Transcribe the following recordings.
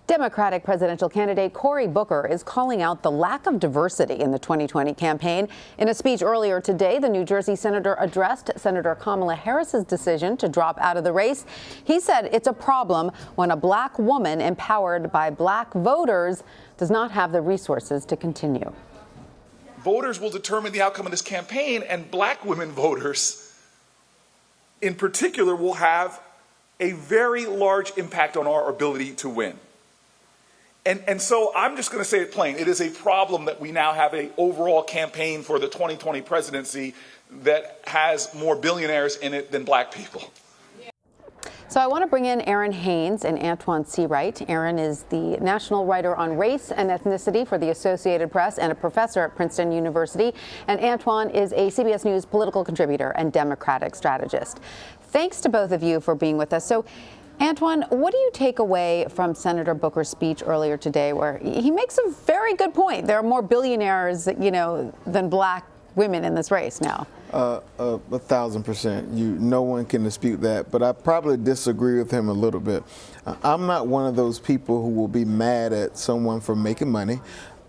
Democratic presidential candidate Cory Booker is calling out the lack of diversity in the 2020 campaign. In a speech earlier today, the New Jersey senator addressed Senator Kamala Harris's decision to drop out of the race. He said it's a problem when a black woman empowered by black voters does not have the resources to continue. Voters will determine the outcome of this campaign, and black women voters in particular will have a very large impact on our ability to win. And so I'm just going to say it plain. It is a problem that we now have an overall campaign for the 2020 presidency that has more billionaires in it than black people. So I want to bring in Erinn Haines and Antjuan Seawright. Erinn is the national writer on race and ethnicity for the Associated Press and a professor at Princeton University. And Antjuan is a CBS News political contributor and Democratic strategist. Thanks to both of you for being with us. So, Antjuan, what do you take away from Senator Booker's speech earlier today, where he makes a very good point? There are more billionaires, than black women in this race now. 1,000%. No one can dispute that, but I probably disagree with him a little bit. I'm not one of those people who will be mad at someone for making money.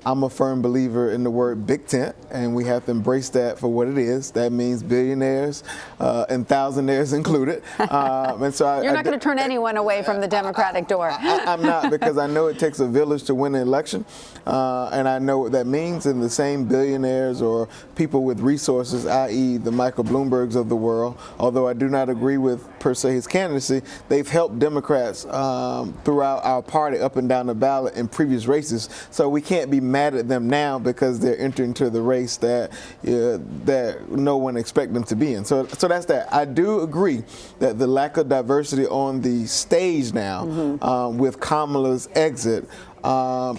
I'm a firm believer in the word big tent, and we have to embrace that for what it is. That means billionaires and thousandaires included. And so You're not going to turn anyone away from the Democratic door. I'm not, because I know it takes a village to win an election, and I know what that means. And the same billionaires or people with resources, i.e. the Michael Bloombergs of the world, although I do not agree with per se his candidacy, they've helped Democrats throughout our party up and down the ballot in previous races. So we can't be mad at them now because they're entering into the race that no one expects them to be in. So that's that. I do agree that the lack of diversity on the stage now with Kamala's exit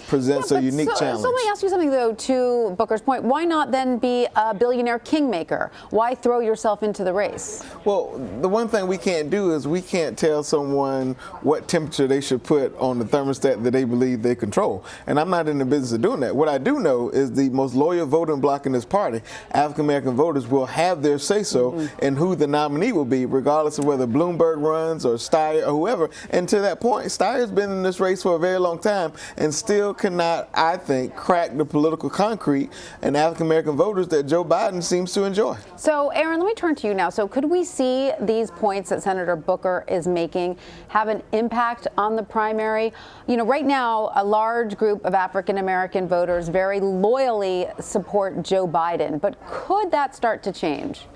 presents a unique challenge. So let me ask you something, though, to Booker's point. Why not then be a billionaire kingmaker? Why throw yourself into the race? Well, the one thing we can't do is we can't tell someone what temperature they should put on the thermostat that they believe they control. And I'm not in the business of doing that. What I do know is the most loyal voting bloc in this party, African-American voters, will have their say-so in who the nominee will be, regardless of whether Bloomberg runs or Steyer or whoever. And to that point, Steyer's been in this race for a very long time and still cannot, I think, crack the political concrete and African-American voters that Joe Biden seems to enjoy. So, Erinn, let me turn to you now. So could we see these points that Senator Booker is making have an impact on the primary? Right now, a large group of African-American voters very loyally support Joe Biden. But could that start to change?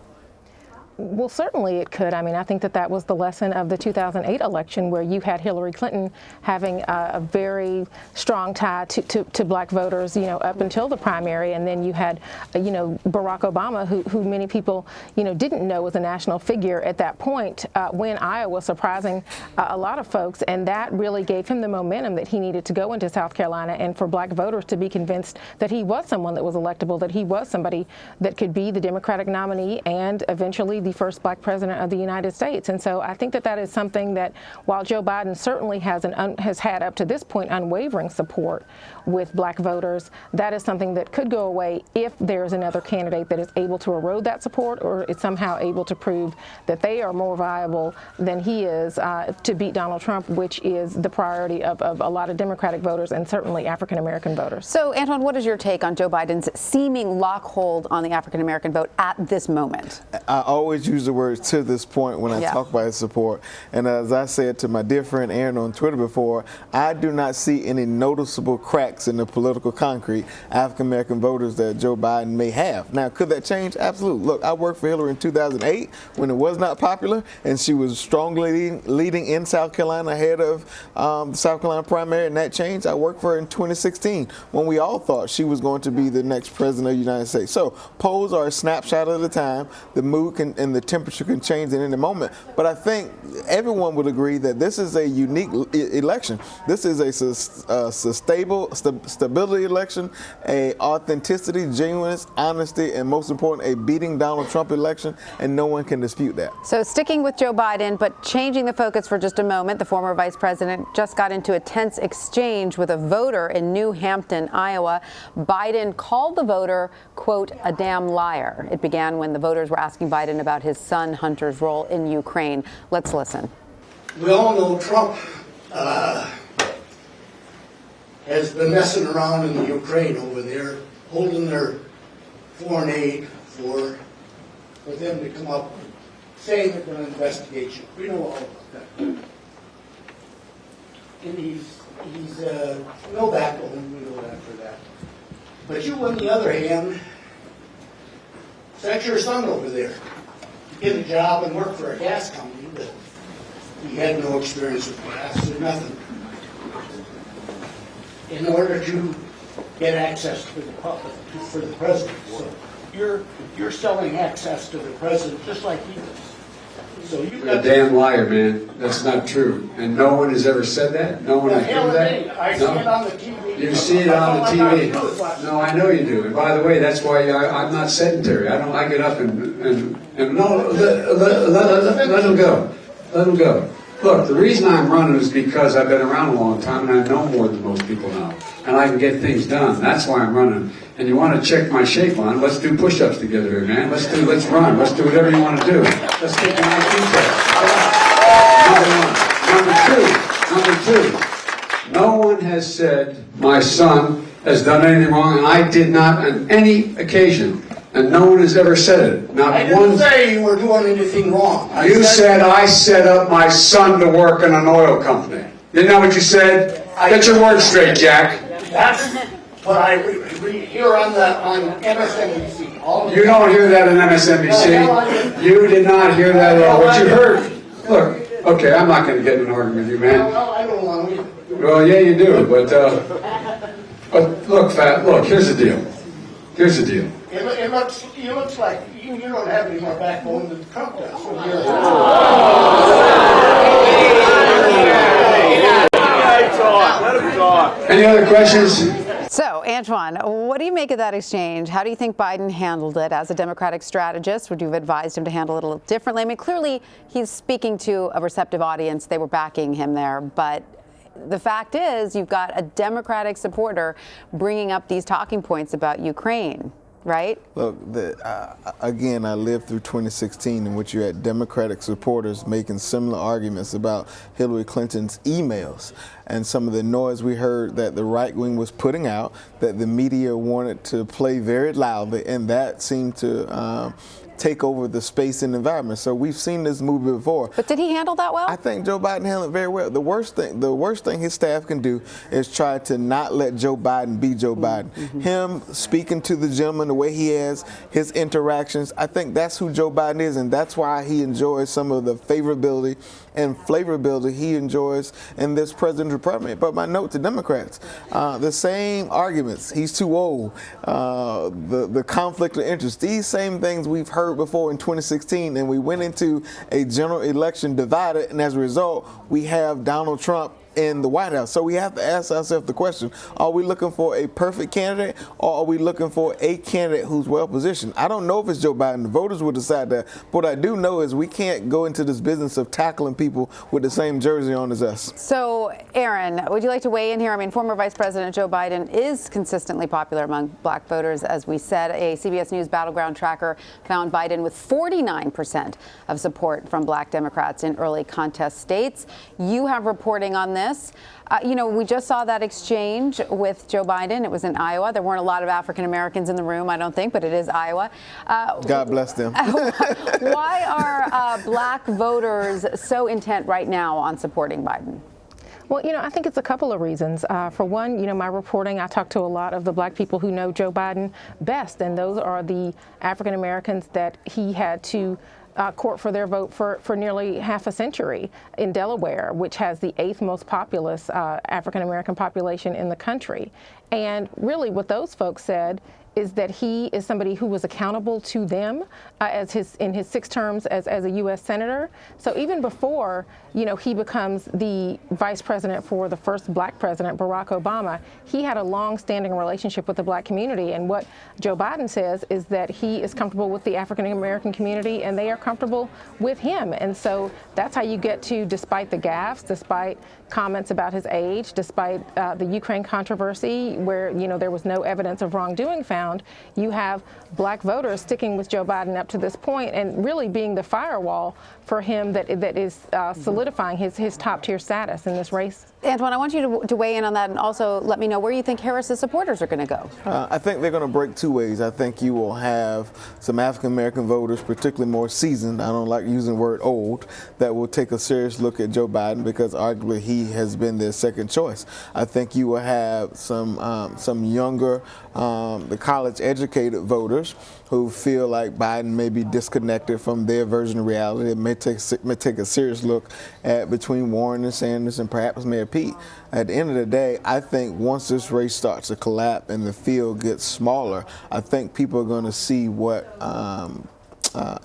Well, certainly it could. I mean, I think that was the lesson of the 2008 election, where you had Hillary Clinton having a very strong tie to black voters, up until the primary. And then you had, Barack Obama, who many people, didn't know was a national figure at that point, win Iowa, surprising a lot of folks. And that really gave him the momentum that he needed to go into South Carolina, and for black voters to be convinced that he was someone that was electable, that he was somebody that could be the Democratic nominee and eventually the first black president of the United States. And so I think that is something that, while Joe Biden certainly has had up to this point unwavering support with black voters, that is something that could go away if there's another candidate that is able to erode that support, or is somehow able to prove that they are more viable than he is to beat Donald Trump, which is the priority of a lot of Democratic voters and certainly African-American voters. So, Antjuan, what is your take on Joe Biden's seeming lockhold on the African-American vote at this moment? I always use the word "to this point" when I talk about his support. And as I said to my dear friend Erinn on Twitter before, I do not see any noticeable cracks in the political concrete African-American voters that Joe Biden may have. Now, could that change? Absolutely. Look, I worked for Hillary in 2008 when it was not popular, and she was strongly leading in South Carolina ahead of the South Carolina primary, and that changed. I worked for her in 2016 when we all thought she was going to be the next president of the United States. So polls are a snapshot of the time. The mood and the temperature can change at any moment. But I think everyone would agree that this is a unique election. This is a stability election, a authenticity, genuineness, honesty, and most important, a beating Donald Trump election, and no one can dispute that. So sticking with Joe Biden, but changing the focus for just a moment, the former vice president just got into a tense exchange with a voter in New Hampton, Iowa. Biden called the voter, quote, a damn liar. It began when the voters were asking Biden about his son Hunter's role in Ukraine. Let's listen. We all know Trump has been messing around in the Ukraine over there, holding their foreign aid for them to come up saying they're going to investigate you. We know all about that. And he's no backbone, we know that for that. But you, on the other hand, sent your son over there to get a job and work for a gas company that he had no experience with gas or nothing, in order to get access to the public, for the president. So you're selling access to the president just like he does. So You're a damn liar, man. That's not true. And no one has ever said that? No one has heard that? I see it on the TV. You see it on the TV. No, I know you do. And by the way, that's why I'm not sedentary. I get up and no, let him go. Let him go. Look, the reason I'm running is because I've been around a long time and I know more than most people know. And I can get things done. That's why I'm running. And you want to check my shape on, let's do push-ups together here, man. Let's run. Let's do whatever you want to do. Let's take an IQ test. Number two, no one has said my son has done anything wrong, and I did not on any occasion. And no one has ever said it. Not I didn't say you were doing anything wrong. You said I set up my son to work in an oil company. Isn't that what you said? Get your words straight, Jack. That's what I read here on MSNBC. You don't hear that on MSNBC. You did not hear that at all. What you heard. Look, okay, I'm not going to get in an argument with you, man. No, I don't want to. Well, yeah, you do, but look, here's the deal. Here's the deal. It looks like you don't have any more backbone than Trump does. Any other questions? So, Antjuan, what do you make of that exchange? How do you think Biden handled it as a Democratic strategist? Would you have advised him to handle it a little differently? I mean, clearly he's speaking to a receptive audience. They were backing him there. But the fact is, you've got a Democratic supporter bringing up these talking points about Ukraine, right? Look, again, I lived through 2016 in which you had Democratic supporters making similar arguments about Hillary Clinton's emails and some of the noise we heard that the right wing was putting out, that the media wanted to play very loudly, and that seemed to take over the space and environment. So we've seen this movie before. But did he handle that well? I think Joe Biden handled it very well. The worst thing his staff can do is try to not let Joe Biden be Joe Biden. Him speaking to the gentleman the way he has, his interactions, I think that's who Joe Biden is, and that's why he enjoys some of the favorability and flavorability he enjoys in this presidential primary. But my note to Democrats, the same arguments, he's too old, the conflict of interest, these same things we've heard before in 2016, and we went into a general election divided, and as a result, we have Donald Trump in the White House. So we have to ask ourselves the question, are we looking for a perfect candidate, or are we looking for a candidate who's well positioned? I don't know if it's Joe Biden. The voters will decide that. What I do know is we can't go into this business of tackling people with the same jersey on as us. So, Erinn, would you like to weigh in here? I mean, former Vice President Joe Biden is consistently popular among black voters. As we said, a CBS News battleground tracker found Biden with 49% of support from black Democrats in early contest states. You have reporting on this. We just saw that exchange with Joe Biden. It was in Iowa. There weren't a lot of African Americans in the room, I don't think, but it is Iowa. God bless them. Why are black voters so intent right now on supporting Biden? Well, I think it's a couple of reasons. For one, my reporting, I talked to a lot of the black people who know Joe Biden best, and those are the African Americans that he had to court for their vote for nearly half a century in Delaware, which has the 8th most populous African American population in the country. And really what those folks said is that he is somebody who was accountable to them in his 6 terms as a U.S. Senator. So even before, he becomes the vice president for the first black president, Barack Obama, he had a long-standing relationship with the black community. And what Joe Biden says is that he is comfortable with the African American community and they are comfortable with him. And so that's how you get to, despite the gaffes, despite comments about his age, despite the Ukraine controversy where, there was no evidence of wrongdoing found, ground, you have black voters sticking with Joe Biden up to this point and really being the firewall for him that is solidifying his top-tier status in this race. Antjuan, I want you to weigh in on that and also let me know where you think Harris's supporters are going to go. I think they're going to break two ways. I think you will have some African-American voters, particularly more seasoned, I don't like using the word old, that will take a serious look at Joe Biden because arguably he has been their second choice. I think you will have some younger, the college-educated voters who feel like Biden may be disconnected from their version of reality. It may take a serious look at between Warren and Sanders and perhaps Mayor Pete. At the end of the day, I think once this race starts to collapse and the field gets smaller, I think people are going to see what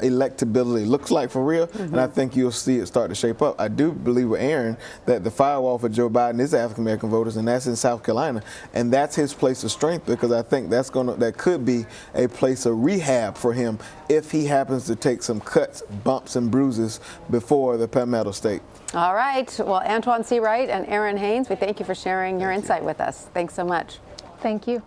electability looks like for real, and I think you'll see it start to shape up. I do believe with Erinn that the firewall for Joe Biden is African American voters, and that's in South Carolina, and that's his place of strength because I think that could be a place of rehab for him if he happens to take some cuts, bumps, and bruises before the Palmetto State. All right. Well, Antjuan Seawright and Erinn Haines, we thank you for sharing your insight with us. Thanks so much. Thank you.